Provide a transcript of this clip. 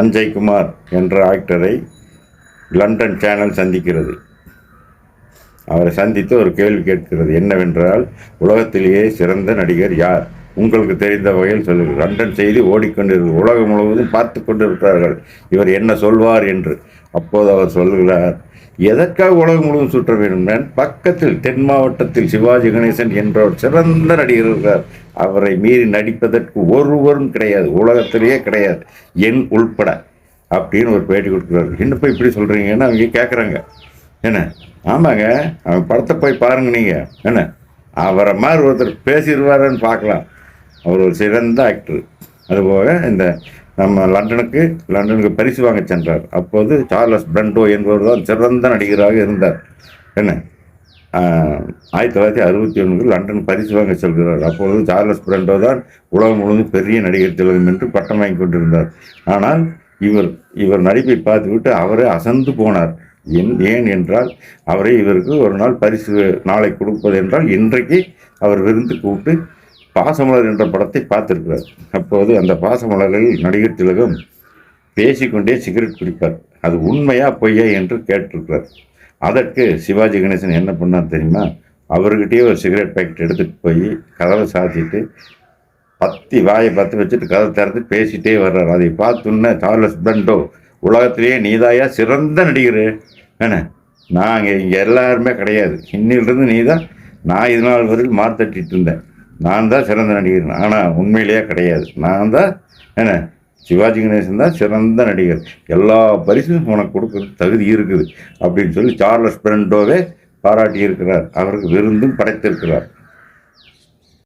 சஞ்சய் குமார் என்ற ஆக்டரை London channel சந்திக்கிறது. அவரை சந்தித்து ஒரு கேள்வி கேட்கிறது. என்னவென்றால், உலகத்திலேயே சிறந்த நடிகர் யார்? உங்களுக்கு தெரிந்த வகையில் சொல்லுங்கள். லண்டன் செய்தி ஓடிக்கொண்டிருக்கிறது. உலகம் முழுவதும் பார்த்து கொண்டிருக்கிறார்கள் இவர் என்ன சொல்வார் என்று. அப்போது அவர் சொல்கிறார், எதற்காக உலகம் முழுவதும் சுற்ற வேண்டும்? பக்கத்தில் தென் மாவட்டத்தில் சிவாஜி கணேசன் என்ற ஒரு சிறந்த நடிகர் இருக்கிறார். அவரை மீறி நடிப்பதற்கு ஒருவரும் கிடையாது, உலகத்திலேயே கிடையாது, என் உள்பட அப்படின்னு ஒரு பேட்டி கொடுக்குறாரு. என்னப்போ இப்படி சொல்கிறீங்கன்னு அவங்க கேட்குறாங்க. என்ன? ஆமாங்க, அவன் படத்தை போய் பாருங்க நீங்கள். என்ன, அவரை மாதிரி ஒருத்தர் பேசிடுவாருன்னு பார்க்கலாம். அவர் ஒரு சிறந்த ஆக்டர். அதுபோக இந்த நம்ம லண்டனுக்கு பரிசு வாங்க சென்றார். அப்போது சார்லஸ் பிரண்டோ என்பவர் தான் சிறந்த நடிகராக இருந்தார். என்ன, 1961 லண்டன் பரிசு வாங்க செல்கிறார். அப்பொழுது சார்லஸ் பிரண்டோ தான் உலகம் முழுவதும் பெரிய நடிகர் திலகம் என்று பட்டம் வாங்கி கொண்டிருந்தார். ஆனால் இவர் நடிப்பை பார்த்துவிட்டு அவரே அசந்து போனார். ஏன் என்றால், இவருக்கு ஒரு நாள் பரிசு நாளை கொடுப்பது என்றால் இன்றைக்கு அவர் விருந்து கூப்பிட்டு பாசமலர் என்ற படத்தை பார்த்திருக்கிறார். அப்போது அந்த பாசமலரில் நடிகர் திலகம் பேசிக்கொண்டே சிகரெட் குடிப்பார். அது உண்மையா பொய்யா என்று கேட்டிருக்கிறார். அதற்கு சிவாஜி கணேசன் என்ன பண்ணார் தெரியுமா? அவர்கிட்டயே ஒரு சிகரெட் பேக்கெட் எடுத்துகிட்டு போய் கதவை சாத்திட்டு வாயை பற்றி வச்சுட்டு கதை திறந்து பேசிகிட்டே வர்றார். அதை பார்த்துன்னு சார்லஸ் பிரண்டோ, உலகத்திலேயே நீதாயா சிறந்த நடிகர். என்ன, நாங்கள் இங்கே எல்லாருமே கிடையாது, இன்னிலிருந்து நீ தான். நான் இது நாள் வரைக்கும் மார்த்தட்டிட்டு இருந்தேன், நான் தான் சிறந்த நடிகர். ஆனால் உண்மையிலேயே கிடையாது, நான் தான். என்ன, சிவாஜி கணேசன் தான் சிறந்த நடிகர், எல்லா பரிசும் உனக்கு கொடுக்குறது தகுதி இருக்குது அப்படின்னு சொல்லி சார்லஸ் பிரண்டோவே பாராட்டி இருக்கிறார். அவருக்கு விருந்தும் படைத்திருக்கிறார்.